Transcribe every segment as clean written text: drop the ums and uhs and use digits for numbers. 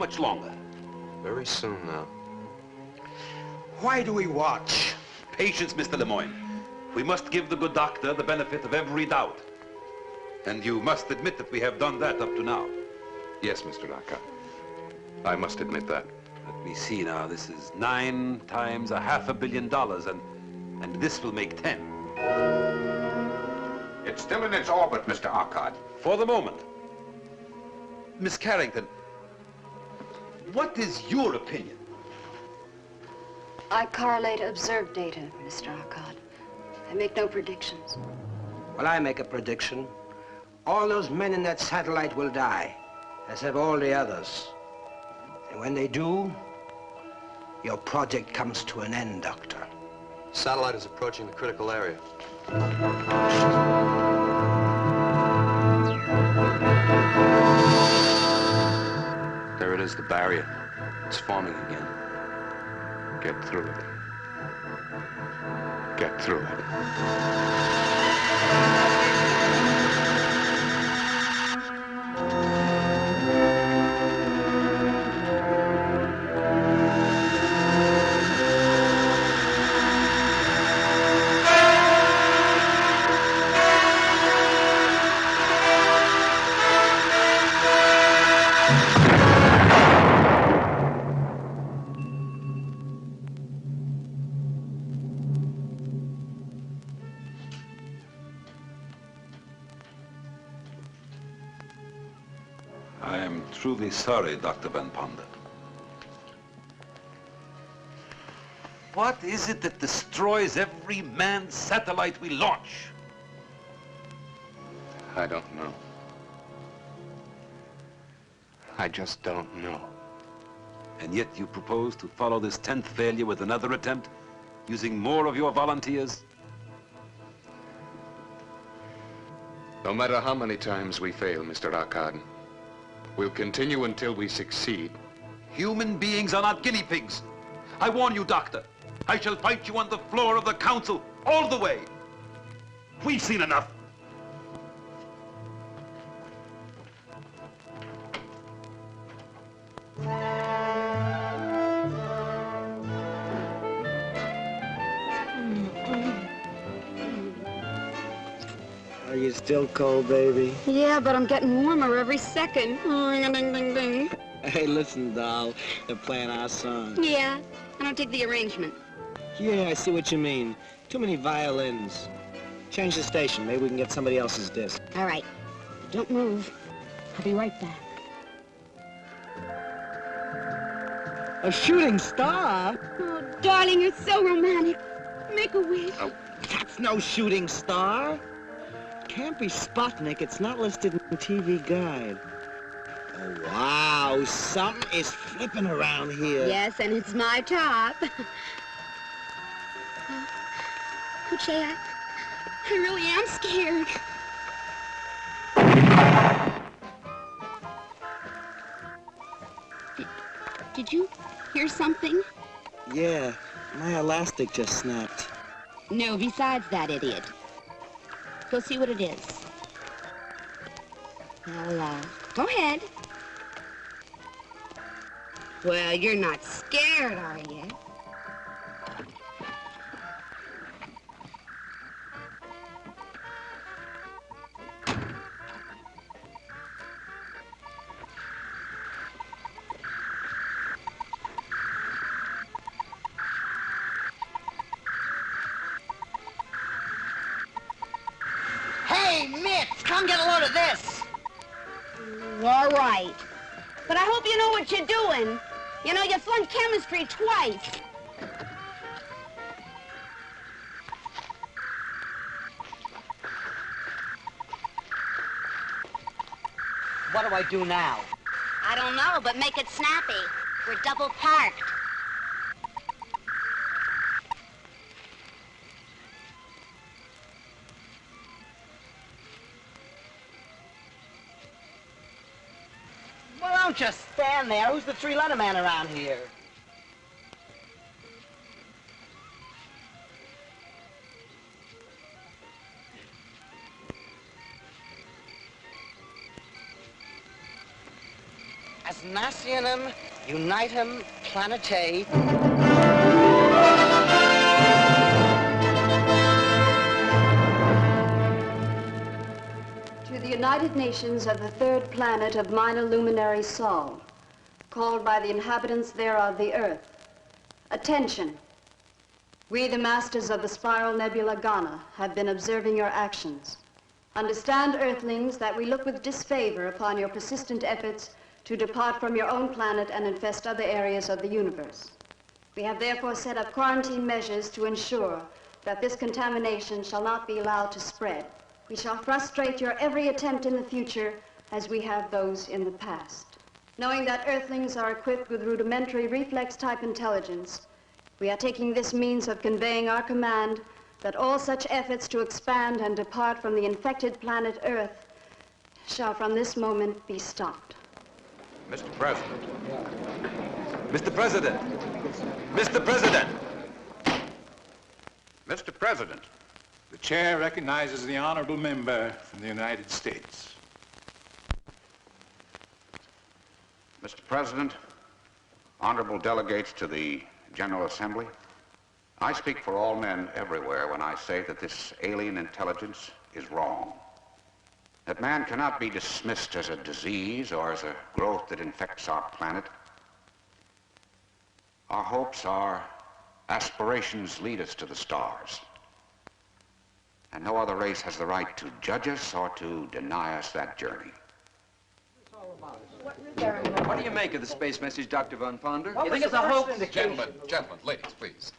much longer? Very soon now. Why do we watch? Patience, Mr. Lemoyne. We must give the good doctor the benefit of every doubt. And you must admit that we have done that up to now. Yes, Mr. Arcot. I must admit that. Let me see now. This is 9 times $500 million, and this will make 10. It's still in its orbit, Mr. Arcot. For the moment. Miss Carrington, what is your opinion? I correlate observed data, Mr. Arcot. I make no predictions. Well, I make a prediction. All those men in that satellite will die, as have all the others. And when they do, your project comes to an end, Doctor. Satellite is approaching the critical area. There it is, the barrier. It's forming again. Get through it. Get through it. I am truly sorry, Dr. Van Ponder. What is it that destroys every manned satellite we launch? I don't know. I just don't know. And yet you propose to follow this 10th failure with another attempt, using more of your volunteers? No matter how many times we fail, Mr. Arcot, we'll continue until we succeed. Human beings are not guinea pigs. I warn you, Doctor. I shall fight you on the floor of the council all the way. We've seen enough. Are you still cold, baby? Yeah, but I'm getting warmer every second. Ring-a-ding-ding-ding. Hey, listen, doll. They're playing our song. Yeah, I don't take the arrangement. Yeah, I see what you mean. Too many violins. Change the station. Maybe we can get somebody else's disc. All right. Don't move. I'll be right back. A shooting star? Oh, darling, you're so romantic. Make a wish. Oh, that's no shooting star. Can't be Sputnik. It's not listed in TV Guide. Oh, wow. Something is flipping around here. Yes, and it's my top. Uche, I really am scared. Did you hear something? Yeah, my elastic just snapped. No, besides that idiot. Go see what it is. Well, go ahead. Well, you're not scared, are you? Hey, Mitch, come get a load of this. All right. But I hope you know what you're doing. You know, you flunked chemistry twice. What do I do now? I don't know, but make it snappy. We're double parked. Well, don't just stand there. Who's the three-letter man around here? nationum unitum planetae. To the United Nations of the third planet of minor luminary Sol, called by the inhabitants thereof the Earth. Attention! We, the masters of the spiral nebula Ghana, have been observing your actions. Understand, Earthlings, that we look with disfavor upon your persistent efforts to depart from your own planet and infest other areas of the universe. We have therefore set up quarantine measures to ensure that this contamination shall not be allowed to spread. We shall frustrate your every attempt in the future as we have those in the past. Knowing that Earthlings are equipped with rudimentary reflex-type intelligence, we are taking this means of conveying our command that all such efforts to expand and depart from the infected planet Earth shall from this moment be stopped. Mr. President. Mr. President. Mr. President. Mr. President. The chair recognizes the honorable member from the United States. Mr. President, honorable delegates to the General Assembly, I speak for all men everywhere when I say that this alien intelligence is wrong. That man cannot be dismissed as a disease or as a growth that infects our planet. Our hopes, our aspirations lead us to the stars. And no other race has the right to judge us or to deny us that journey. What do you make of the space message, Dr. Von Ponder? You think it's a hoax? Gentlemen, ladies, please.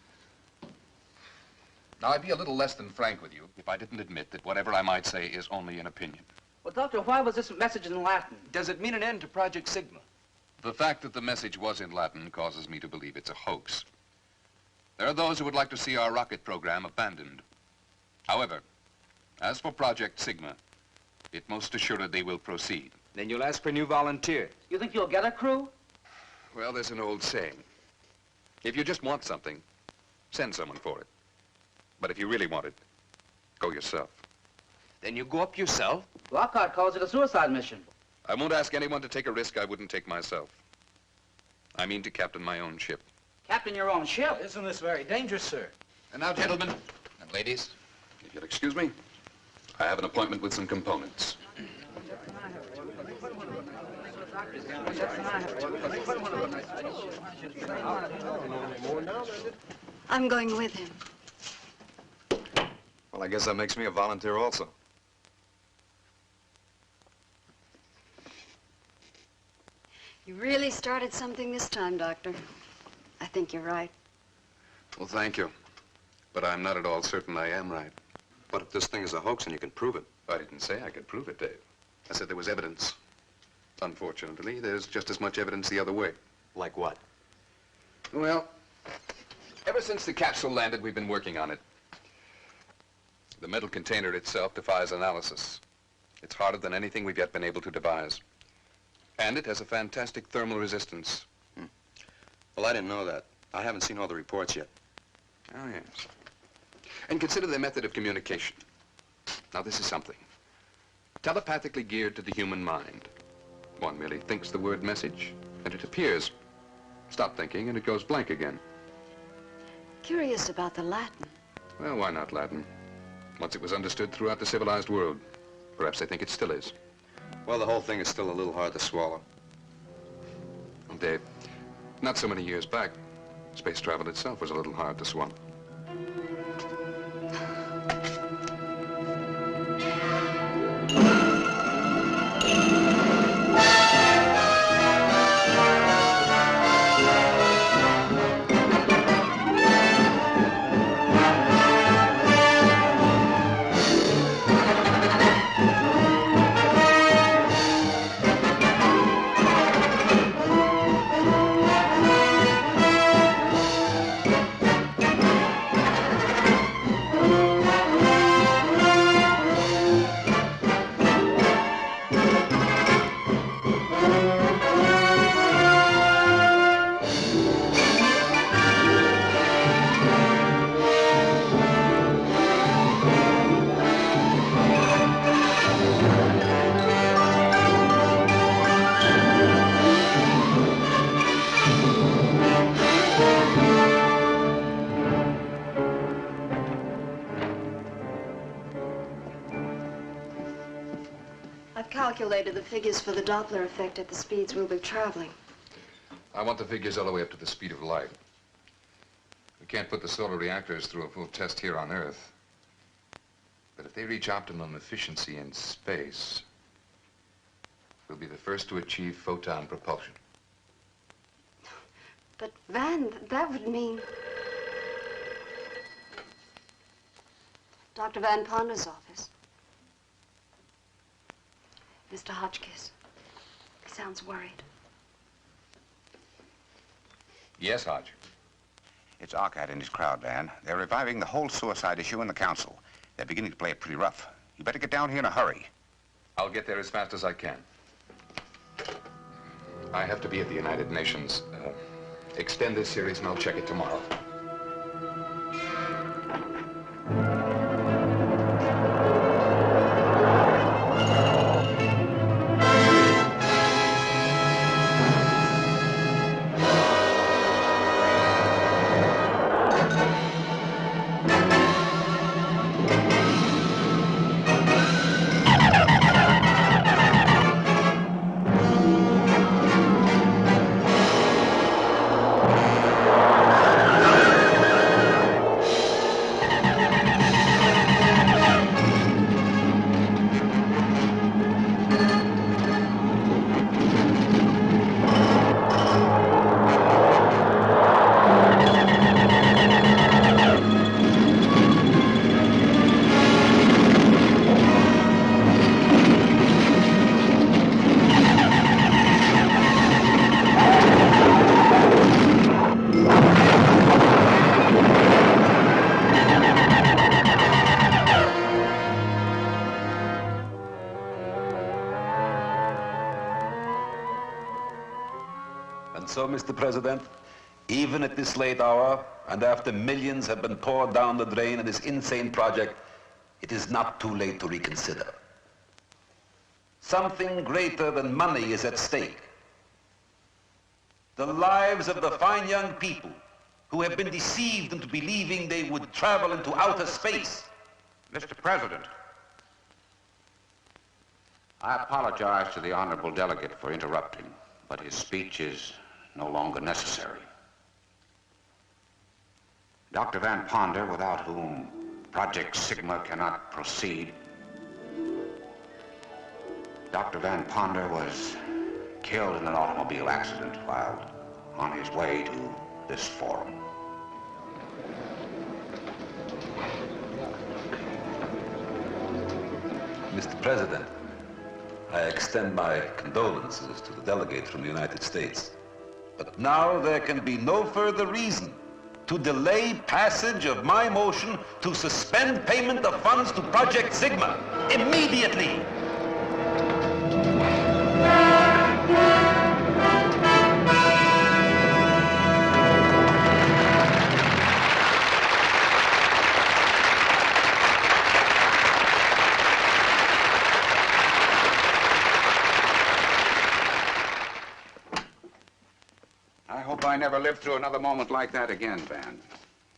Now, I'd be a little less than frank with you if I didn't admit that whatever I might say is only an opinion. Well, Doctor, why was this message in Latin? Does it mean an end to Project Sigma? The fact that the message was in Latin causes me to believe it's a hoax. There are those who would like to see our rocket program abandoned. However, as for Project Sigma, it most assuredly will proceed. Then you'll ask for new volunteers. You think you'll get a crew? Well, there's an old saying. If you just want something, send someone for it. But if you really want it, go yourself. Then you go up yourself? Lockhart calls it a suicide mission. I won't ask anyone to take a risk I wouldn't take myself. I mean to captain my own ship. Captain your own ship? Isn't this very dangerous, sir? And now, gentlemen and ladies, if you'll excuse me, I have an appointment with some components. I'm going with him. Well, I guess that makes me a volunteer also. You really started something this time, Doctor. I think you're right. Well, thank you. But I'm not at all certain I am right. But if this thing is a hoax and you can prove it. I didn't say I could prove it, Dave. I said there was evidence. Unfortunately, there's just as much evidence the other way. Like what? Well, ever since the capsule landed, we've been working on it. The metal container itself defies analysis. It's harder than anything we've yet been able to devise. And it has a fantastic thermal resistance. Well, I didn't know that. I haven't seen all the reports yet. Oh, yes. And consider the method of communication. Now, this is something. Telepathically geared to the human mind. One merely thinks the word message, and it appears. Stop thinking, and it goes blank again. Curious about the Latin. Well, why not Latin? Once it was understood throughout the civilized world. Perhaps they think it still is. Well, the whole thing is still a little hard to swallow. Well, Dave, not so many years back, space travel itself was a little hard to swallow. I've calculated the figures for the Doppler effect at the speeds we'll be traveling. I want the figures all the way up to the speed of light. We can't put the solar reactors through a full test here on Earth. But if they reach optimum efficiency in space, we'll be the first to achieve photon propulsion. But, Van, that would mean... Dr. Van Ponder's office. Mr. Hotchkiss. He sounds worried. Yes, Hodge. It's 𝙁𝙤𝙩𝙚 and his crowd, Van. They're reviving the whole suicide issue in the council. They're beginning to play it pretty rough. You better get down here in a hurry. I'll get there as fast as I can. I have to be at the United Nations. Extend this series and I'll check it tomorrow. And so, Mr. President, even at this late hour, and after millions have been poured down the drain in this insane project, it is not too late to reconsider. Something greater than money is at stake. The lives of the fine young people who have been deceived into believing they would travel into outer space. Mr. President, I apologize to the honorable delegate for interrupting, but his speech is no longer necessary. Dr. Van Ponder, without whom Project Sigma cannot proceed. Dr. Van Ponder was killed in an automobile accident while on his way to this forum. Mr. President, I extend my condolences to the delegate from the United States. But now there can be no further reason to delay passage of my motion to suspend payment of funds to Project Sigma immediately. I never lived through another moment like that again, Van.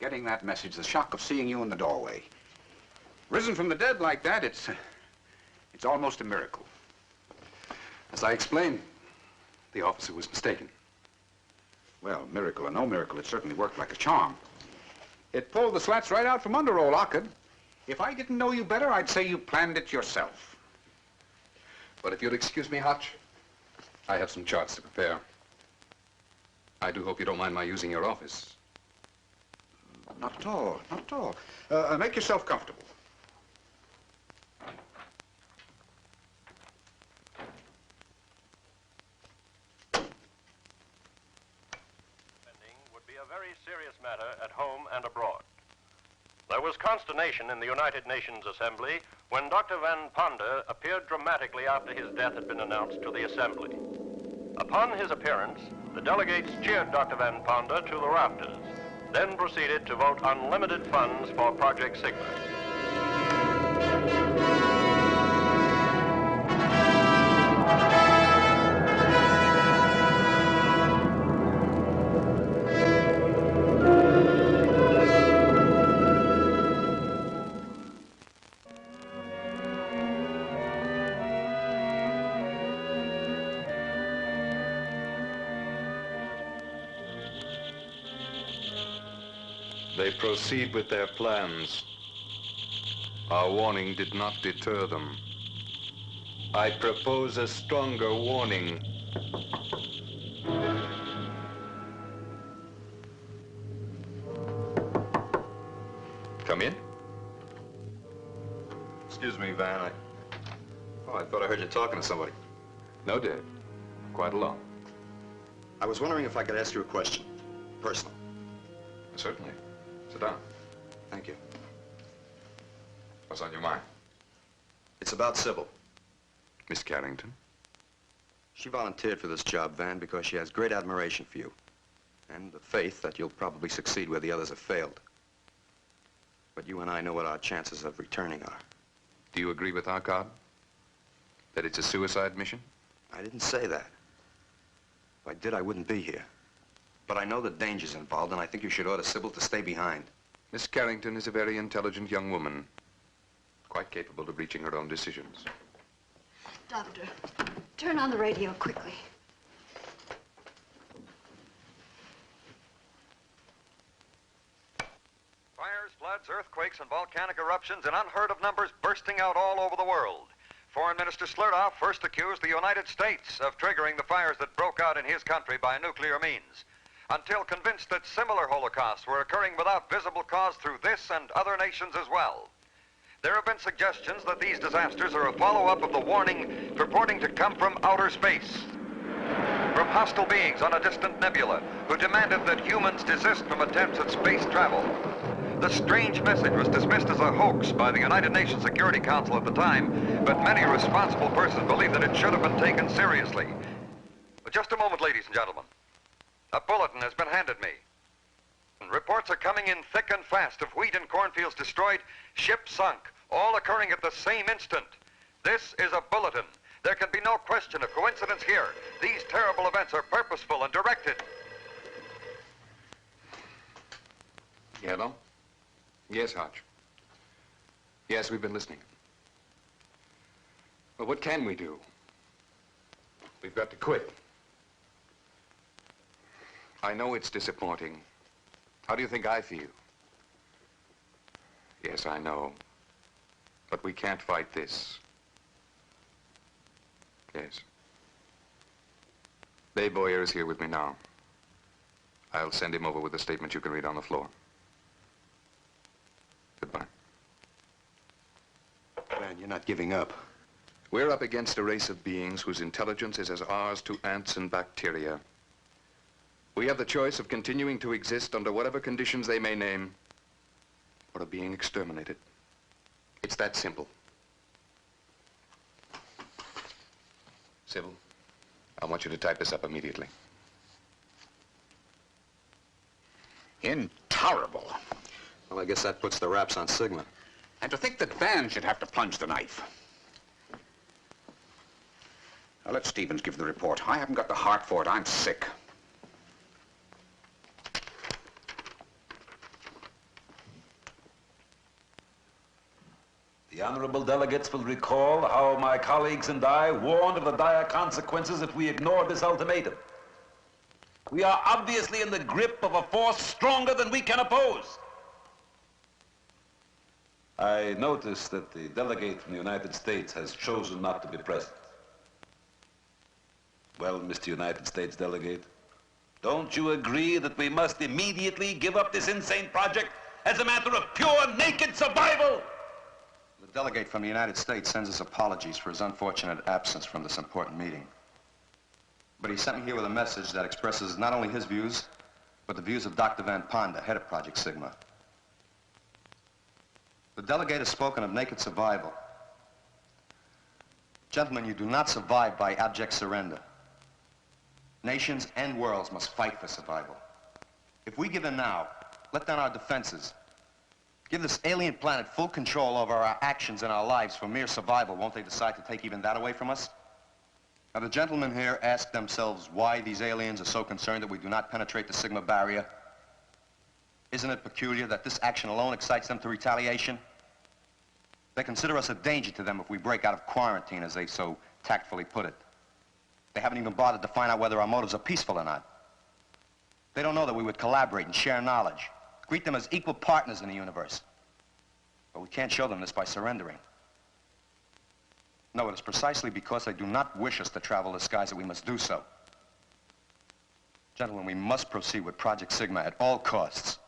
Getting that message, the shock of seeing you in the doorway. Risen from the dead like that, it's almost a miracle. As I explained, the officer was mistaken. Well, miracle or no miracle, it certainly worked like a charm. It pulled the slats right out from under old 𝙁𝙤𝙩. If I didn't know you better, I'd say you planned it yourself. But if you'll excuse me, Hotch, I have some charts to prepare. I do hope you don't mind my using your office. Not at all, not at all. Make yourself comfortable. Would be a very serious matter at home and abroad. There was consternation in the United Nations Assembly when Dr. Van Ponder appeared dramatically after his death had been announced to the Assembly. Upon his appearance, the delegates cheered Dr. Van Ponder to the rafters, then proceeded to vote unlimited funds for Project Sigma. They proceed with their plans. Our warning did not deter them. I propose a stronger warning. Come in. Excuse me, Van. I thought I heard you talking to somebody. No, Dave. Quite alone. I was wondering if I could ask you a question. Personal. Certainly. Sit down. Thank you. What's on your mind? It's about Sybil. Miss Carrington? She volunteered for this job, Van, because she has great admiration for you. And the faith that you'll probably succeed where the others have failed. But you and I know what our chances of returning are. Do you agree with our card? That it's a suicide mission? I didn't say that. If I did, I wouldn't be here. But I know the dangers involved, and I think you should order Sybil to stay behind. Miss Carrington is a very intelligent young woman, quite capable of reaching her own decisions. Doctor, turn on the radio quickly. Fires, floods, earthquakes, and volcanic eruptions in unheard of numbers bursting out all over the world. Foreign Minister 𝙪𝙤𝙩 first accused the United States of triggering the fires that broke out in his country by nuclear means, until convinced that similar holocausts were occurring without visible cause through this and other nations as well. There have been suggestions that these disasters are a follow-up of the warning purporting to come from outer space, from hostile beings on a distant nebula who demanded that humans desist from attempts at space travel. The strange message was dismissed as a hoax by the United Nations Security Council at the time, but many responsible persons believe that it should have been taken seriously. Just a moment, ladies and gentlemen. A bulletin has been handed me. Reports are coming in thick and fast of wheat and cornfields destroyed, ships sunk, all occurring at the same instant. This is a bulletin. There can be no question of coincidence here. These terrible events are purposeful and directed. Hello? Yes, Hodge. Yes, we've been listening. Well, what can we do? We've got to quit. I know it's disappointing. How do you think I feel? Yes, I know. But we can't fight this. Yes. Dave Boyer is here with me now. I'll send him over with a statement you can read on the floor. Goodbye. Man, you're not giving up. We're up against a race of beings whose intelligence is as ours to ants and bacteria. We have the choice of continuing to exist under whatever conditions they may name, or of being exterminated. It's that simple. Sybil, I want you to type this up immediately. Intolerable. Well, I guess that puts the wraps on Sigma. And to think that Van should have to plunge the knife. Now, let Stevens give the report. I haven't got the heart for it. I'm sick. The honorable delegates will recall how my colleagues and I warned of the dire consequences if we ignored this ultimatum. We are obviously in the grip of a force stronger than we can oppose. I notice that the delegate from the United States has chosen not to be present. Well, Mr. United States delegate, don't you agree that we must immediately give up this insane project as a matter of pure, naked survival? The delegate from the United States sends us apologies for his unfortunate absence from this important meeting. But he sent me here with a message that expresses not only his views, but the views of Dr. Van Ponder, head of Project Sigma. The delegate has spoken of naked survival. Gentlemen, you do not survive by abject surrender. Nations and worlds must fight for survival. If we give in now, let down our defenses, give this alien planet full control over our actions and our lives for mere survival, won't they decide to take even that away from us? Now, the gentlemen here ask themselves why these aliens are so concerned that we do not penetrate the Sigma barrier. Isn't it peculiar that this action alone excites them to retaliation? They consider us a danger to them if we break out of quarantine, as they so tactfully put it. They haven't even bothered to find out whether our motives are peaceful or not. They don't know that we would collaborate and share knowledge, Greet them as equal partners in the universe. But we can't show them this by surrendering. No, it is precisely because they do not wish us to travel the skies that we must do so. Gentlemen, we must proceed with Project Sigma at all costs.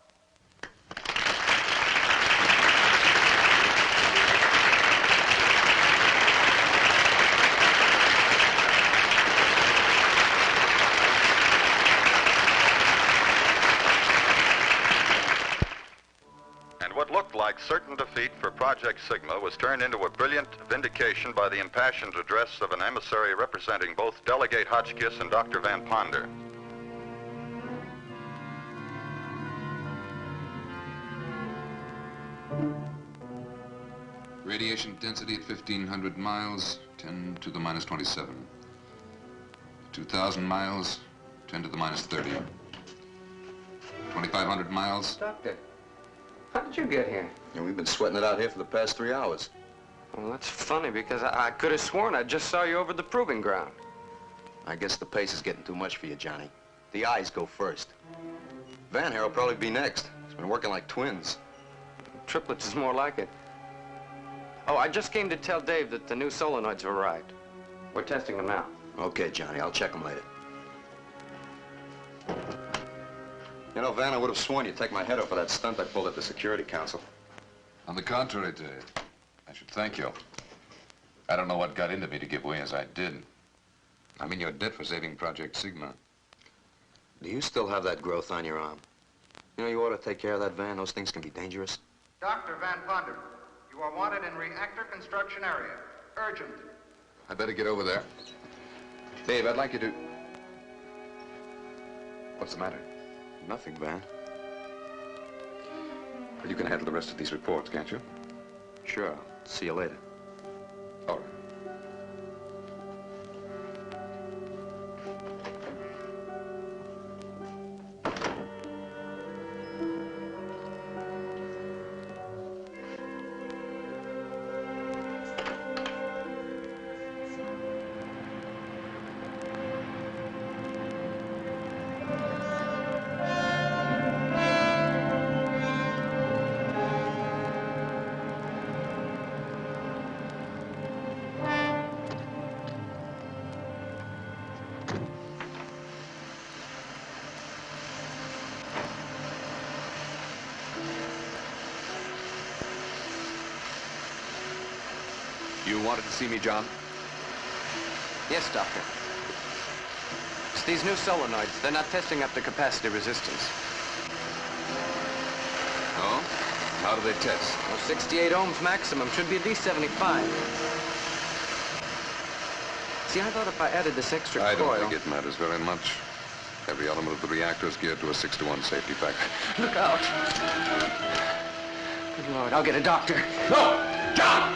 What looked like certain defeat for Project Sigma was turned into a brilliant vindication by the impassioned address of an emissary representing both Delegate Hotchkiss and Dr. Van Ponder. Radiation density at 1,500 miles, 10 to the minus 27. 2,000 miles, 10 to the minus 30. 2,500 miles. Doctor. How did you get here? And we've been sweating it out here for the past 3 hours. Well, that's funny, because I could have sworn I just saw you over the proving ground. I guess the pace is getting too much for you, Johnny. The eyes go first. Van here will probably be next. He's been working like twins. Triplets is more like it. Oh, I just came to tell Dave that the new solenoids have arrived. We're testing them now. Okay, Johnny, I'll check them later. You know, Van, I would have sworn you'd take my head off for that stunt I pulled at the Security Council. On the contrary, Dave, I should thank you. I don't know what got into me to give way as I did. I'm in your debt for saving Project Sigma. Do you still have that growth on your arm? You know, you ought to take care of that, Van. Those things can be dangerous. Dr. Van Ponder, you are wanted in reactor construction area. Urgent. I better get over there. Dave, I'd like you to... What's the matter? Nothing, Van. Well, you can handle the rest of these reports, can't you? Sure. See you later. All right. You wanted to see me, John? Yes, Doctor. It's these new solenoids. They're not testing up to capacity resistance. Oh? How do they test? Well, 68 ohms maximum. Should be at least 75. See, I thought if I added this extra coil... I don't think it matters very much. Every element of the reactor is geared to a 6-to-1 safety factor. Look out. Good Lord, I'll get a doctor. No! John!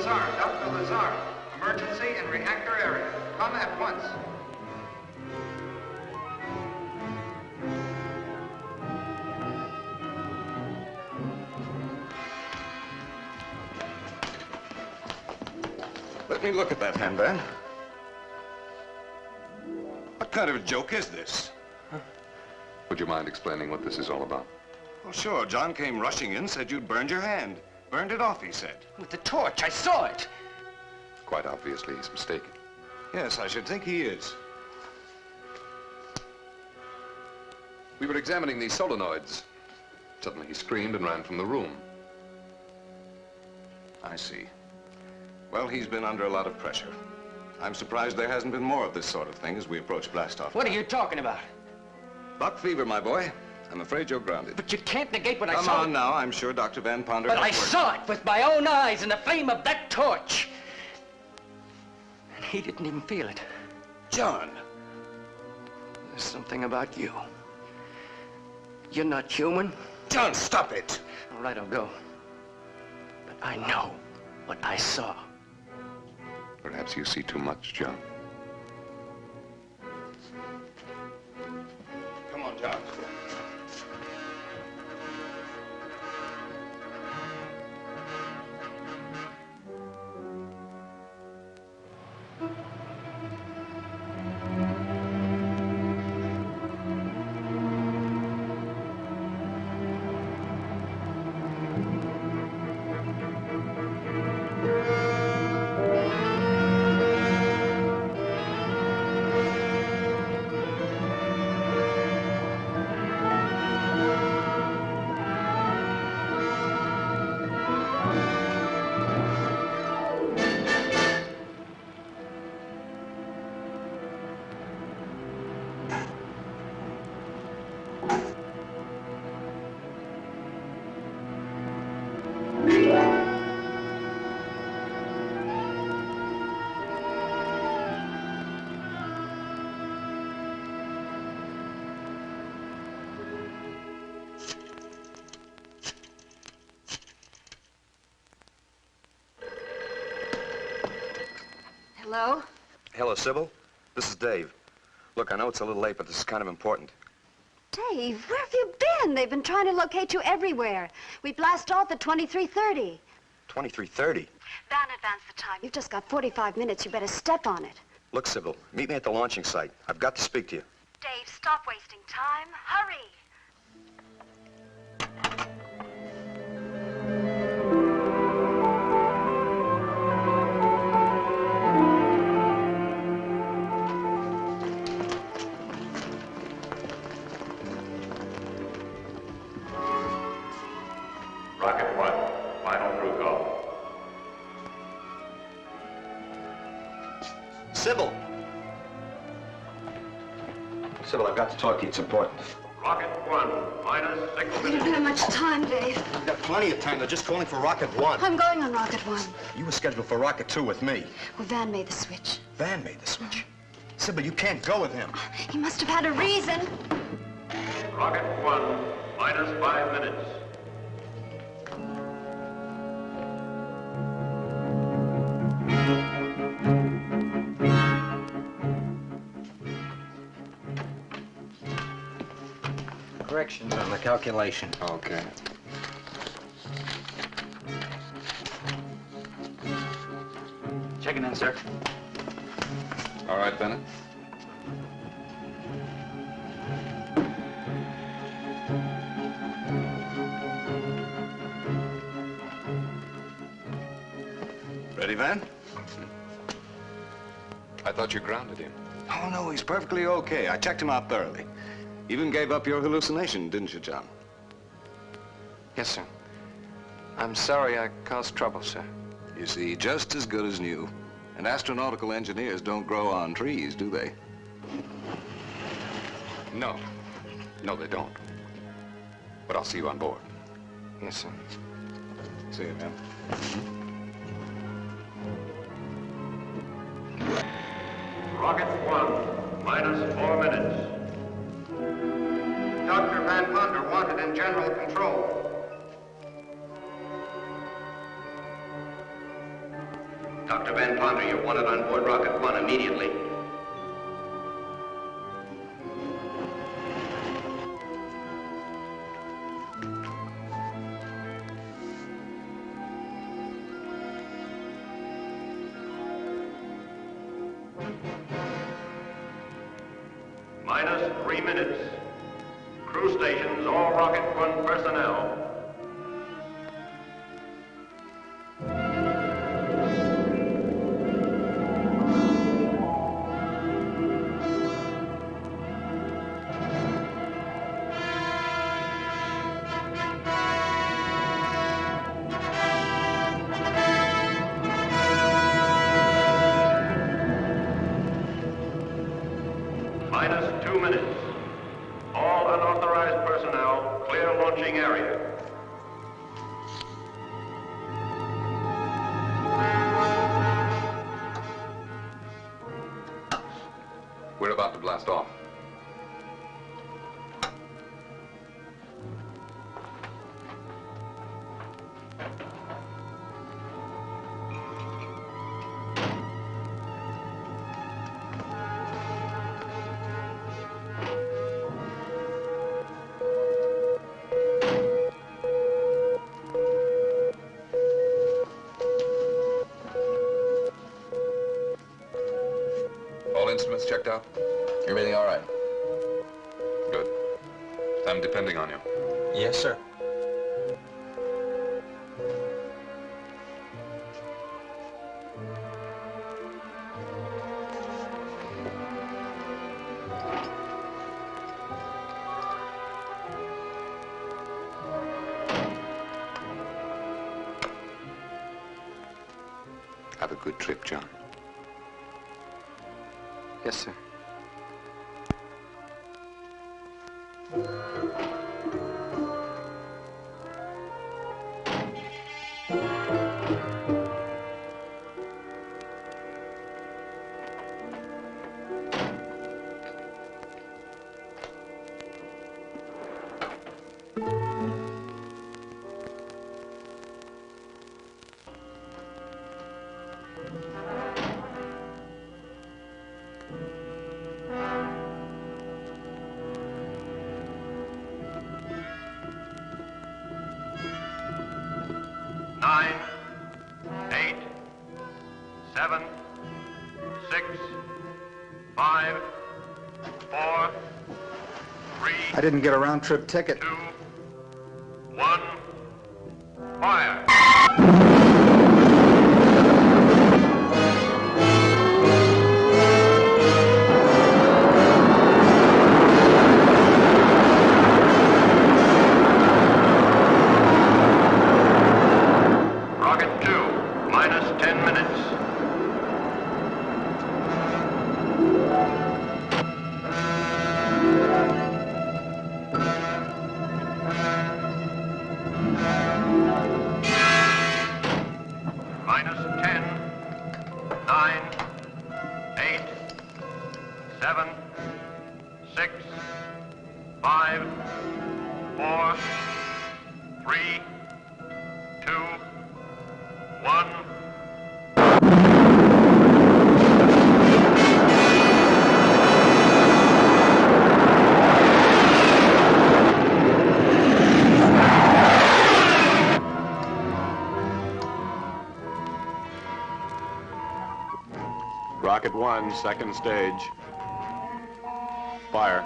Dr. Lazar, emergency in reactor area. Come at once. Let me look at that hand, Van. What kind of a joke is this? Would you mind explaining what this is all about? Well, sure. John came rushing in, said you'd burned your hand. Burned it off, he said. With the torch, I saw it. Quite obviously, he's mistaken. Yes, I should think he is. We were examining these solenoids. Suddenly he screamed and ran from the room. I see. Well, he's been under a lot of pressure. I'm surprised there hasn't been more of this sort of thing as we approach blastoff. What are you talking about? Buck fever, my boy. I'm afraid you're grounded. But you can't negate what I Come saw. on now. I'm sure Dr. Van Ponder... But I saw it with my own eyes in the flame of that torch. And he didn't even feel it. John! There's something about you. You're not human. John, stop it! All right, I'll go. But I know what I saw. Perhaps you see too much, John. Come on, John. Hello? Hello, Sybil. This is Dave. Look, I know it's a little late, but this is kind of important. Dave, where have you been? They've been trying to locate you everywhere. We blast off at 23:30. 23:30? Van, advance the time. You've just got 45 minutes. You better step on it. Look, Sybil, meet me at the launching site. I've got to speak to you. Dave, stop wasting time. Hurry. Rocket 1, final crew call. Sybil! Sybil, I've got to talk to you. It's important. Rocket 1, minus 6 We don't have much time, Dave. I've got plenty of time. They're just calling for Rocket 1. I'm going on Rocket 1. You were scheduled for Rocket 2 with me. Well, Van made the switch. Van made the switch. Sybil, you can't go with him. He must have had a reason. Rocket 1, minus 5 minutes. Corrections on the calculation. Okay. Checking in, sir. All right, Bennett. Ready, Van? I thought you grounded him. Oh, no, he's perfectly okay. I checked him out thoroughly. Even gave up your hallucination, didn't you, John? Yes, sir. I'm sorry I caused trouble, sir. You see, just as good as new. And astronautical engineers don't grow on trees, do they? No. No, they don't. But I'll see you on board. Yes, sir. See you, man. Rocket 1, minus 4 minutes. Dr. Van Ponder wanted in general control. Dr. Van Ponder, you're wanted on board Rocket 1 immediately. Minus 3 minutes. Crew stations, all Rocket 1 personnel. launching area. We're about to blast off. All instruments checked out? Everything all right? Good. I'm depending on you. Yes, sir. Have a good trip, John. Yes, sir. Nine, 8, 7, 6, 5, 4, 3. I didn't get a round-trip ticket. 2, 1, fire! Rocket 2, minus 10 minutes. Minus 10, 9, 8, 7, 6, 5, 4, 3, 2, 1. Rocket 1, second stage. Fire.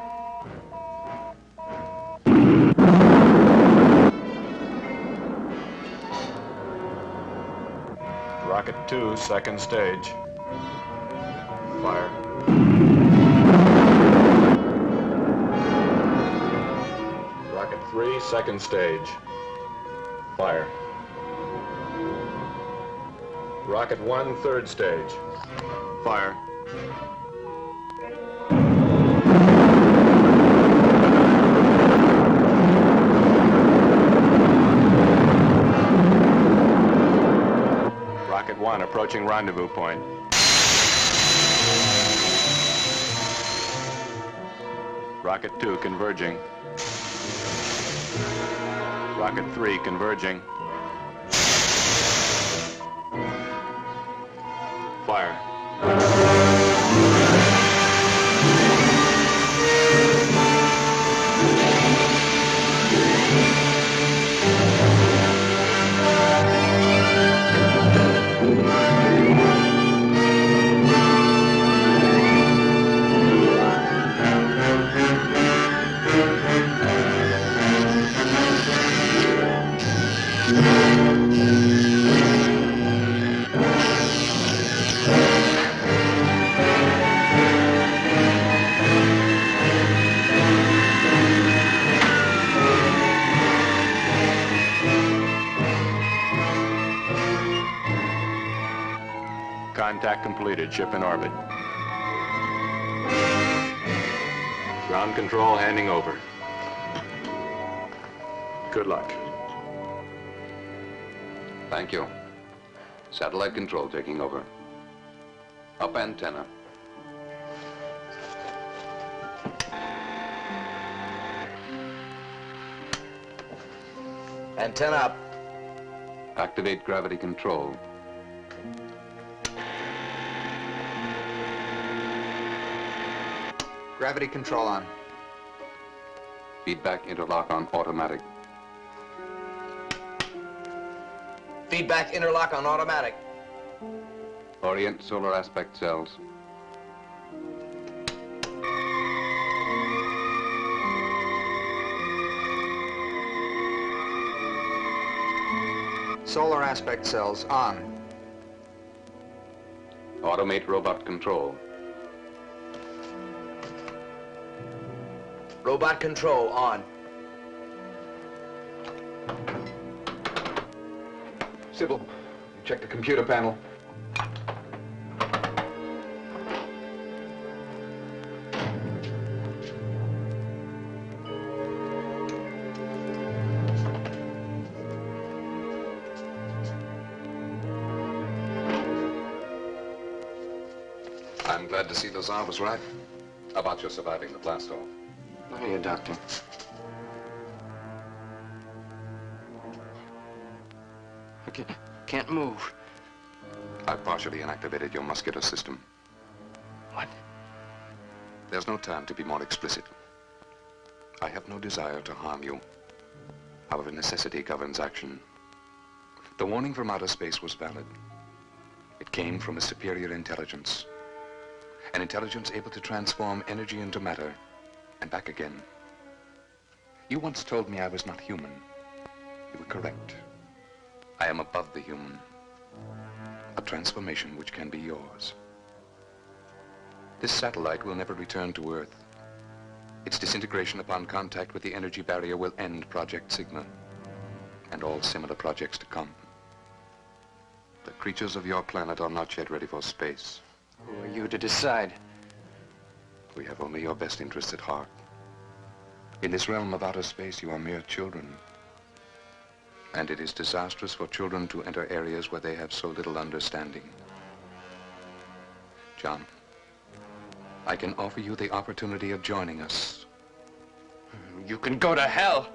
Rocket 2, second stage. Fire. Rocket 3, second stage. Fire. Rocket 1, third stage. Fire. Rocket 1 approaching rendezvous point. Rocket 2 converging. Rocket 3 converging. Fire. Contact completed. Ship in orbit. Ground control handing over. Good luck. Thank you. Satellite control taking over. Up antenna. Antenna up. Activate gravity control. Gravity control on. Feedback interlock on automatic. Feedback interlock on automatic. Orient solar aspect cells. Solar aspect cells on. Automate robot control. Robot control on. Sybil, check the computer panel. I'm glad to see the Tsar was right about your surviving the blast off. Look at you, Doctor. I can't move. I've partially inactivated your muscular system. What? There's no time to be more explicit. I have no desire to harm you. However, necessity governs action. The warning from outer space was valid. It came from a superior intelligence. An intelligence able to transform energy into matter and back again. You once told me I was not human. You were correct. I am above the human. A transformation which can be yours. This satellite will never return to Earth. Its disintegration upon contact with the energy barrier will end Project Sigma and all similar projects to come. The creatures of your planet are not yet ready for space. Who are you to decide? We have only your best interests at heart. In this realm of outer space, you are mere children. And it is disastrous for children to enter areas where they have so little understanding. John, I can offer you the opportunity of joining us. You can go to hell.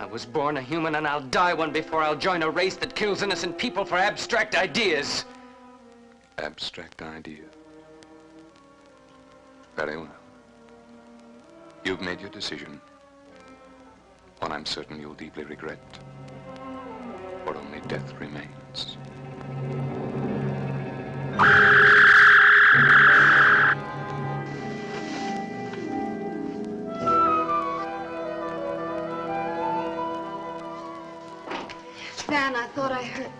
I was born a human and I'll die one before I'll join a race that kills innocent people for abstract ideas. Abstract idea. Very well. You've made your decision. One I'm certain you'll deeply regret. For only death remains. Van, I thought I heard...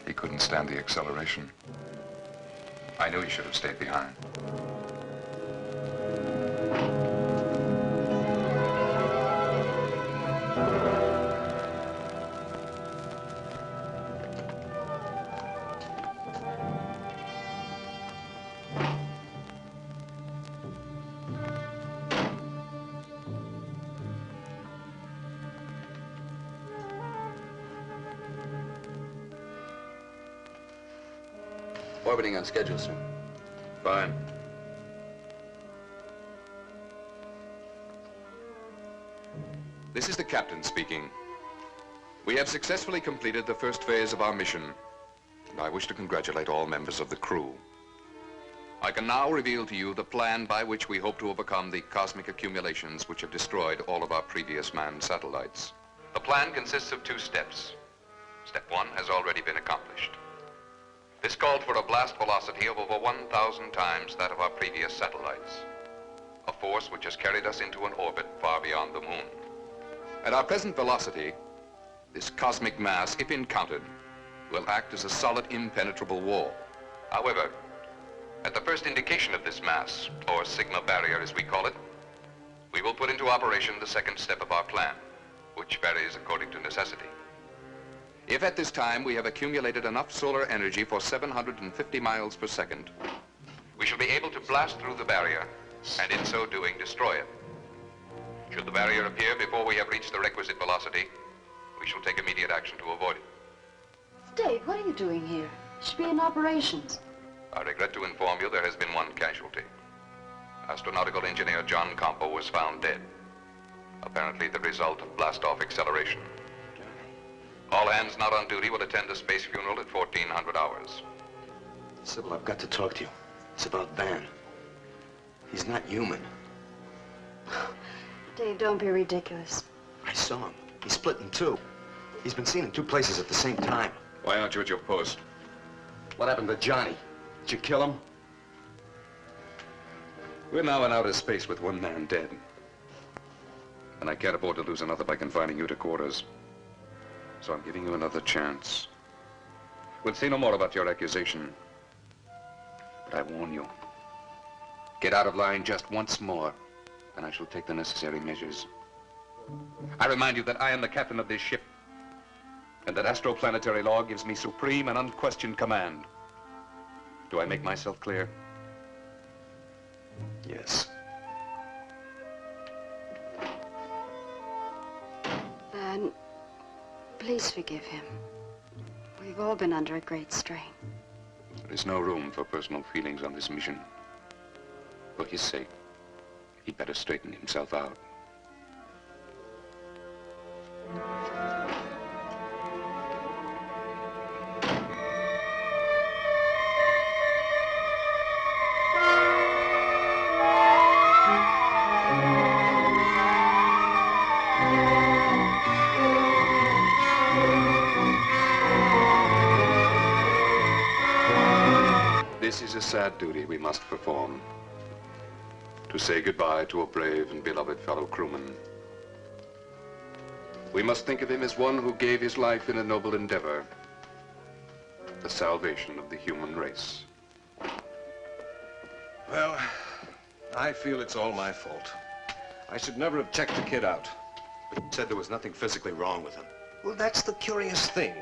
He couldn't stand the acceleration. I knew he should have stayed behind. Orbiting on schedule, sir. Fine. This is the captain speaking. We have successfully completed the first phase of our mission, and I wish to congratulate all members of the crew. I can now reveal to you the plan by which we hope to overcome the cosmic accumulations which have destroyed all of our previous manned satellites. The plan consists of 2 steps. Step 1 has already been accomplished. This called for a blast velocity of over 1,000 times that of our previous satellites, a force which has carried us into an orbit far beyond the moon. At our present velocity, this cosmic mass, if encountered, will act as a solid, impenetrable wall. However, at the first indication of this mass, or Sigma barrier as we call it, we will put into operation the second step of our plan, which varies according to necessity. If at this time we have accumulated enough solar energy for 750 miles per second, we shall be able to blast through the barrier and in so doing destroy it. Should the barrier appear before we have reached the requisite velocity, we shall take immediate action to avoid it. Dave, what are you doing here? You should be in operations. I regret to inform you there has been one casualty. Astronautical engineer John Compo was found dead, apparently the result of blast-off acceleration. All hands not on duty will attend the space funeral at 1400 hours. Sybil, I've got to talk to you. It's about Van. He's not human. Dave, don't be ridiculous. I saw him. He's split in two. He's been seen in two places at the same time. Why aren't you at your post? What happened to Johnny? Did you kill him? We're now in outer space with one man dead. And I can't afford to lose another by confining you to quarters. So I'm giving you another chance. We'll say no more about your accusation. But I warn you, get out of line just once more, and I shall take the necessary measures. I remind you that I am the captain of this ship, and that astroplanetary law gives me supreme and unquestioned command. Do I make myself clear? Yes. Van, please forgive him. We've all been under a great strain. There is no room for personal feelings on this mission. For his sake, he'd better straighten himself out. This is a sad duty we must perform. To say goodbye to a brave and beloved fellow crewman. We must think of him as one who gave his life in a noble endeavor. The salvation of the human race. Well, I feel it's all my fault. I should never have checked the kid out. But you said there was nothing physically wrong with him. Well, that's the curious thing.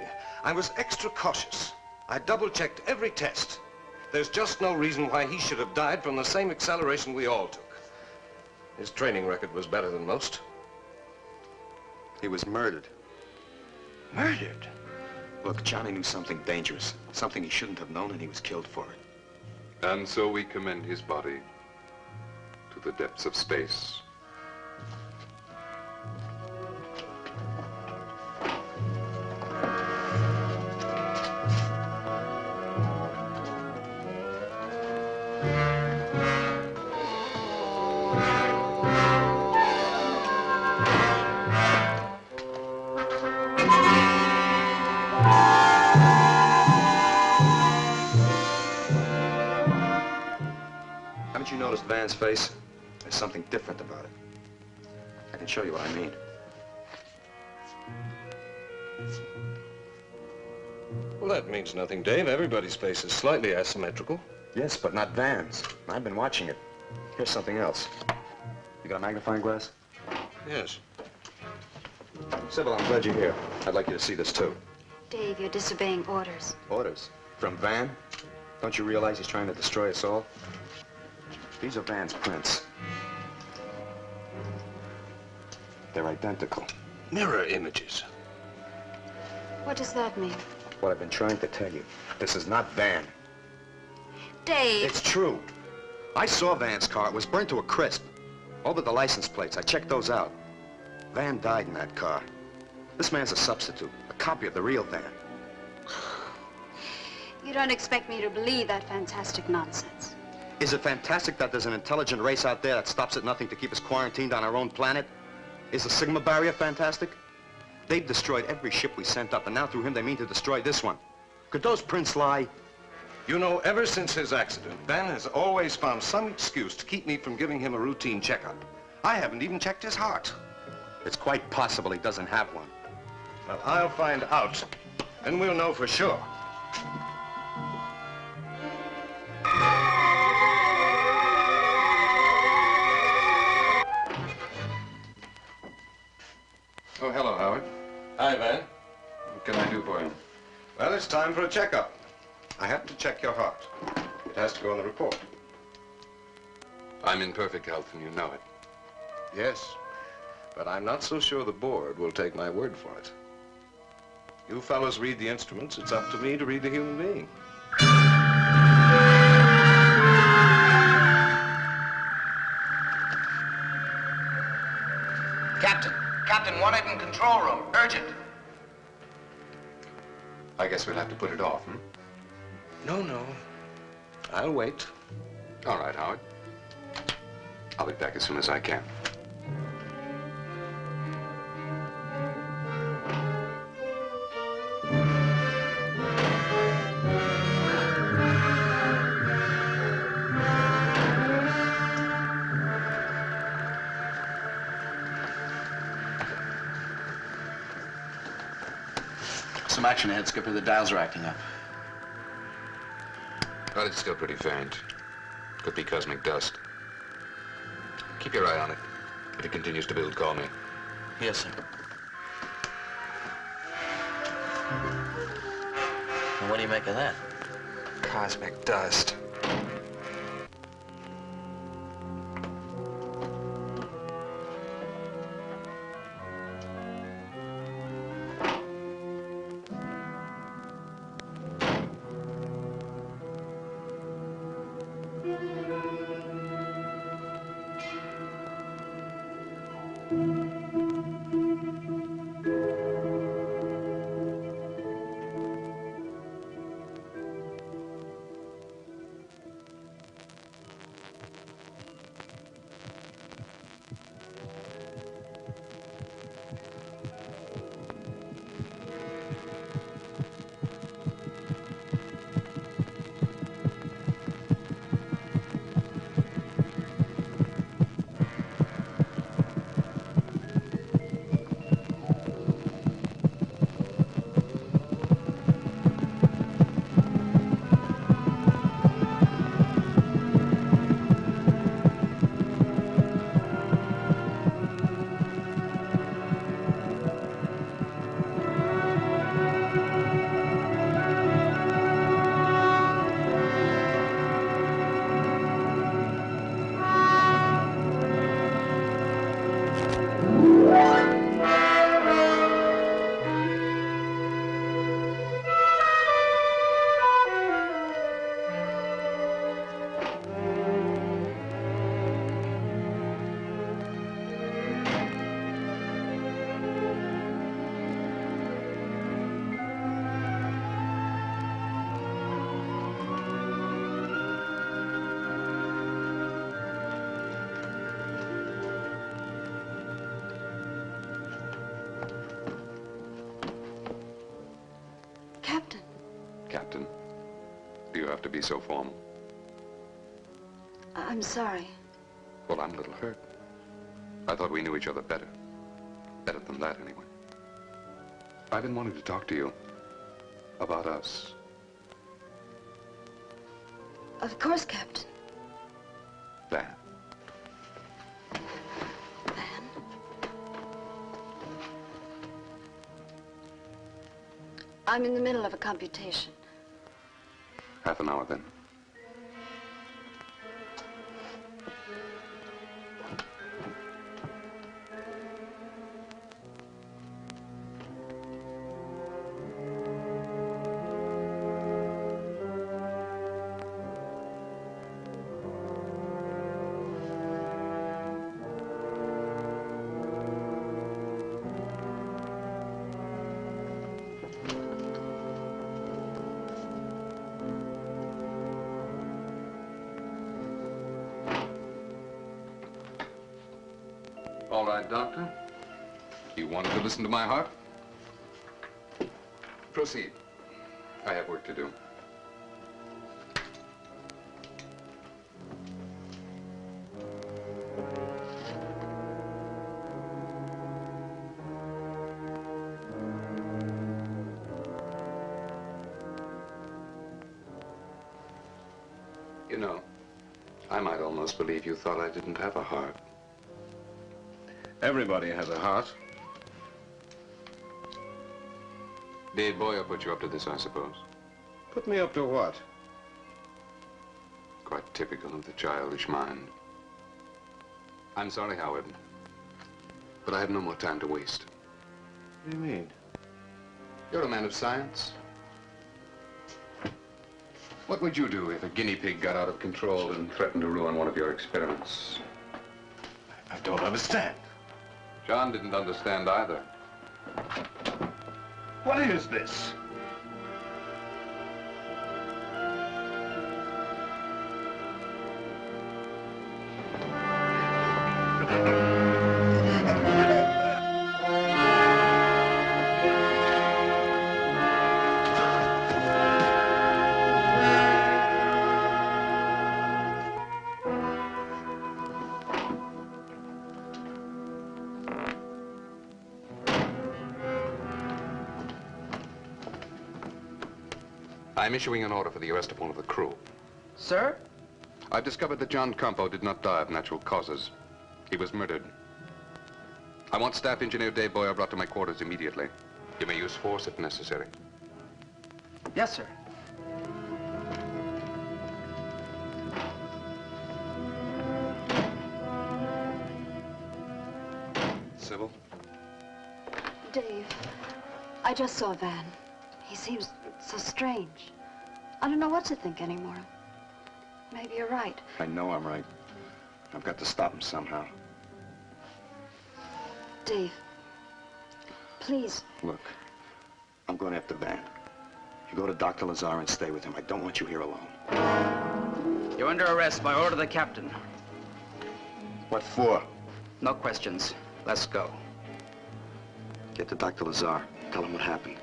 I was extra cautious. I double-checked every test. There's just no reason why he should have died from the same acceleration we all took. His training record was better than most. He was murdered. Murdered? Look, Johnny knew something dangerous, something he shouldn't have known, and he was killed for it. And so we commend his body to the depths of space. Haven't you noticed Van's face? There's something different about it. I can show you what I mean. Well, that means nothing, Dave. Everybody's face is slightly asymmetrical. Yes, but not Van's. I've been watching it. Here's something else. You got a magnifying glass? Yes. Sybil, I'm glad you're here. I'd like you to see this, too. Dave, you're disobeying orders. Orders? From Van? Don't you realize he's trying to destroy us all? These are Van's prints. They're identical. Mirror images. What does that mean? What I've been trying to tell you. This is not Van. Dave! It's true. I saw Van's car. It was burnt to a crisp. All but the license plates. I checked those out. Van died in that car. This man's a substitute, a copy of the real Van. You don't expect me to believe that fantastic nonsense. Is it fantastic that there's an intelligent race out there that stops at nothing to keep us quarantined on our own planet? Is the Sigma barrier fantastic? They've destroyed every ship we sent up, and now through him they mean to destroy this one. Could those prints lie? You know, ever since his accident, Van has always found some excuse to keep me from giving him a routine checkup. I haven't even checked his heart. It's quite possible he doesn't have one. Well, I'll find out, and we'll know for sure. Oh, hello, Howard. Hi, Van. What can I do for time for a checkup. I have to check your heart. It has to go on the report. I'm in perfect health, and you know it. Yes, but I'm not so sure the board will take my word for it. You fellows read the instruments. It's up to me to read the human being. Captain, wanted in control room. Urgent. I guess we'll have to put it off, hmm? No. I'll wait. All right, Howard. I'll be back as soon as I can. Some action ahead, Skipper. The dials are acting up. But it's still pretty faint. Could be cosmic dust. Keep your eye on it. If it continues to build, call me. Yes, sir. Well, what do you make of that? Cosmic dust. Captain, do you have to be so formal? I'm sorry. Well, I'm a little hurt. I thought we knew each other better. Better than that, anyway. I've been wanting to talk to you about us. Of course, Captain. Van. I'm in the middle of a computation. Half an hour, then. All right, Doctor. You wanted to listen to my heart? Proceed. I have work to do. You know, I might almost believe you thought I didn't have a heart. Everybody has a heart. Dave Boyer put you up to this, I suppose. Put me up to what? Quite typical of the childish mind. I'm sorry, Howard, but I have no more time to waste. What do you mean? You're a man of science. What would you do if a guinea pig got out of control and threatened to ruin one of your experiments? I don't understand. John didn't understand either. What is this? I'm issuing an order for the arrest of one of the crew. Sir? I've discovered that John Campo did not die of natural causes. He was murdered. I want Staff Engineer Dave Boyer brought to my quarters immediately. You may use force if necessary. Yes, sir. Sybil? Dave, I just saw Van. He seems so strange. I don't know what to think anymore. Maybe you're right. I know I'm right. I've got to stop him somehow. Dave, please. Look, I'm going after Van. You go to Dr. Lazar and stay with him. I don't want you here alone. You're under arrest by order of the captain. What for? No questions. Let's go. Get to Dr. Lazar. Tell him what happened.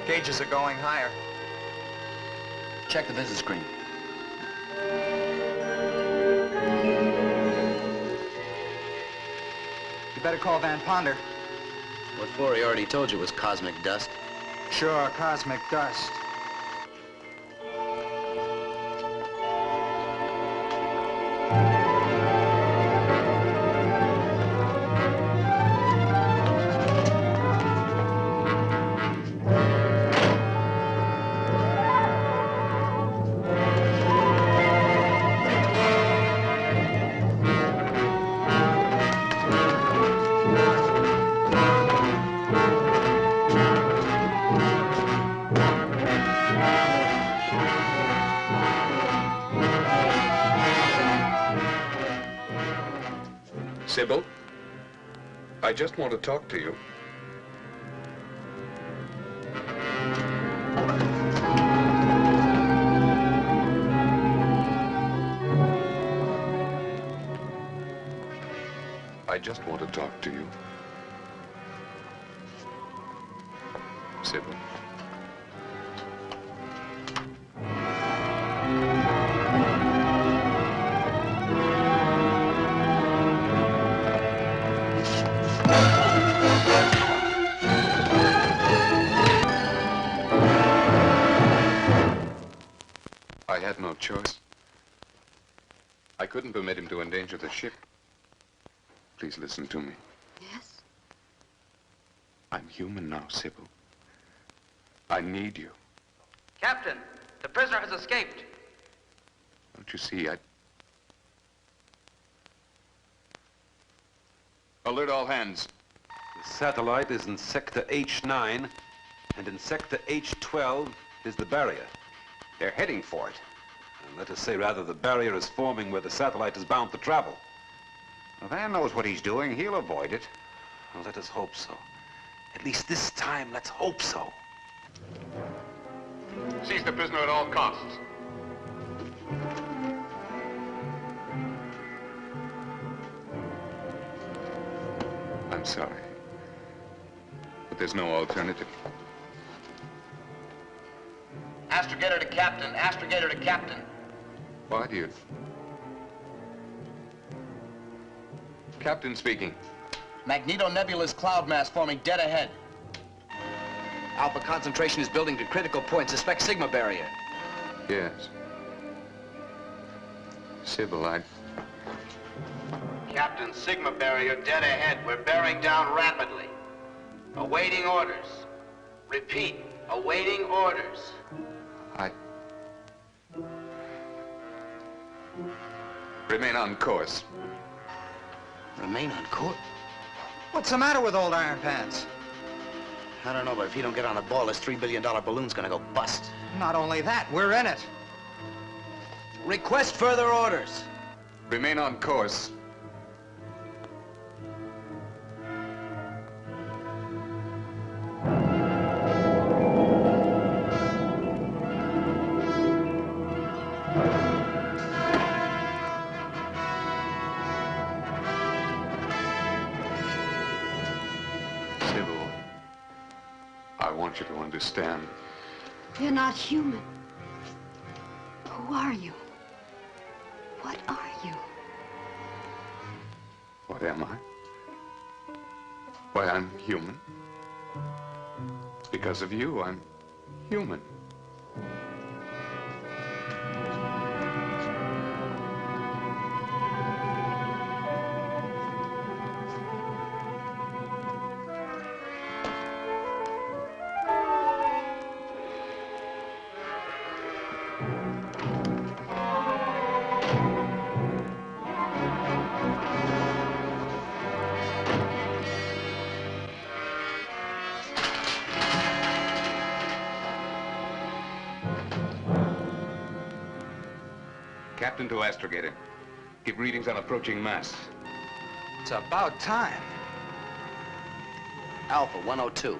Gauges are going higher. Check the visit screen. You better call Van Ponder. What for? He already told you it was cosmic dust. Sure, cosmic dust. Sybil, I just want to talk to you. I just want to talk to you. Sybil. I had no choice. I couldn't permit him to endanger the ship. Please listen to me. Yes? I'm human now, Sybil. I need you. Captain, the prisoner has escaped. Don't you see, Alert all hands. The satellite is in sector H9, and in sector H12 is the barrier. They're heading for it. And let us say, rather, the barrier is forming where the satellite is bound to travel. Well, Van knows what he's doing. He'll avoid it. Well, let us hope so. At least this time, let's hope so. Seize the prisoner at all costs. I'm sorry, but there's no alternative. Astrogator to captain. Astrogator to captain. Why do you... Captain speaking. Magneto-nebulous cloud mass forming dead ahead. Alpha concentration is building to critical point. Suspect Sigma barrier. Yes. Sybil, Captain, Sigma barrier dead ahead. We're bearing down rapidly. Awaiting orders. Repeat, awaiting orders. Remain on course. Remain on course? What's the matter with old Iron Pants? I don't know, but if he don't get on the ball, this $3 billion balloon's gonna go bust. Not only that, we're in it. Request further orders. Remain on course. I want you to understand. You're not human. Who are you? What are you? What am I? Why, I'm human. Because of you, I'm human. Captain to astrogator. Give readings on approaching mass. It's about time. Alpha 102.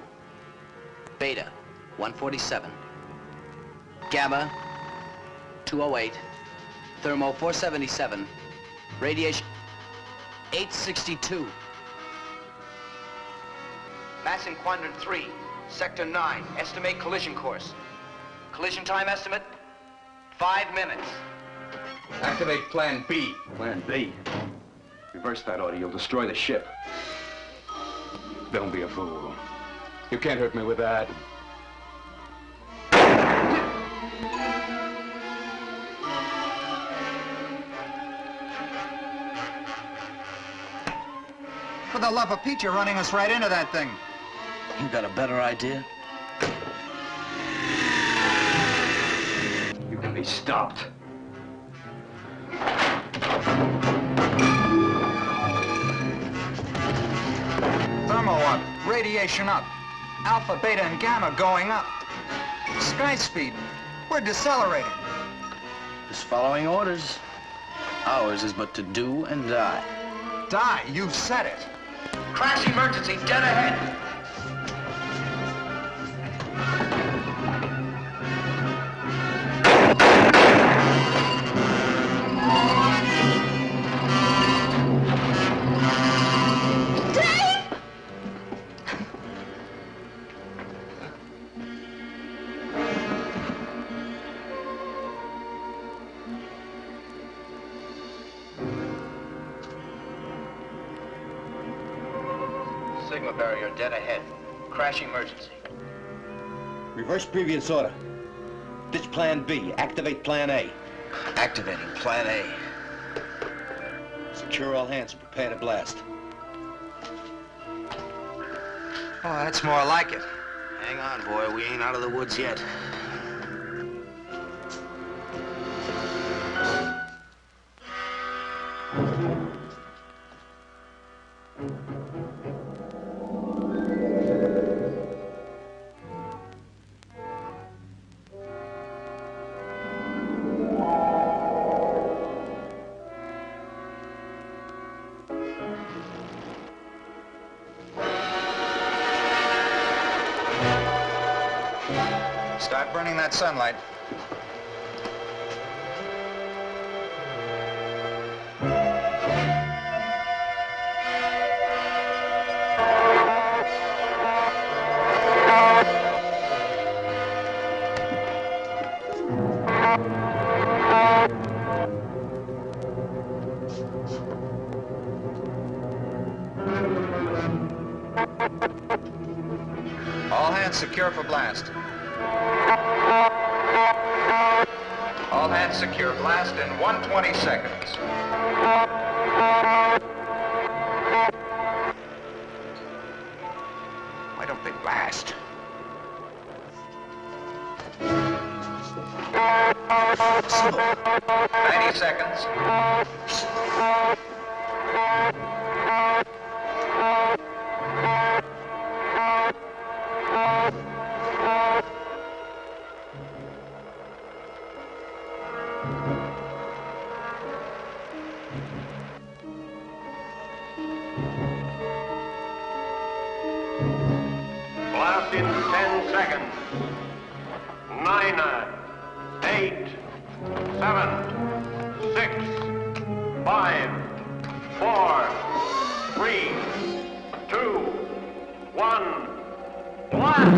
Beta 147. Gamma 208. Thermo 477. Radiation 862. Mass in quadrant 3, sector 9. Estimate collision course. Collision time estimate 5 minutes. Activate Plan B. Plan B? Reverse that order, you'll destroy the ship. Don't be a fool. You can't hurt me with that. For the love of Pete, you're running us right into that thing. You got a better idea? You can be stopped. Thermo up, radiation up, alpha, beta, and gamma going up. Sky speed, we're decelerating. Just following orders. Ours is but to do and die. Die, you've said it. Crash emergency, dead ahead. Sigma barrier dead ahead. Crash emergency. Reverse previous order. Ditch Plan B. Activate Plan A. Activating Plan A. Secure all hands and prepare to blast. Oh, that's more like it. Hang on, boy. We ain't out of the woods yet. Start burning that sunlight. All hands secure for blast. All hands secure. Blast in 120 seconds. Why don't they blast? 90 seconds. Blast in 10 seconds. 9, 8, 7, 6, 5, 4, 3, 2, 1, blast!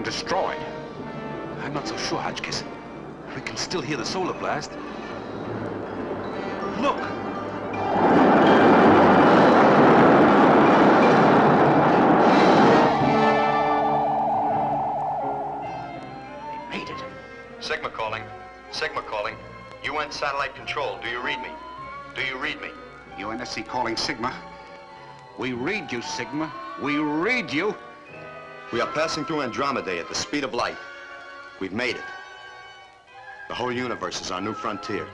Destroyed. I'm not so sure, 𝙁𝙤𝙩𝙚. We can still hear the solar blast. Look! They made it. Sigma calling. Sigma calling. UN satellite control. Do you read me? Do you read me? UNSC calling Sigma. We read you, Sigma. We read you. We are passing through Andromeda at the speed of light. We've made it. The whole universe is our new frontier.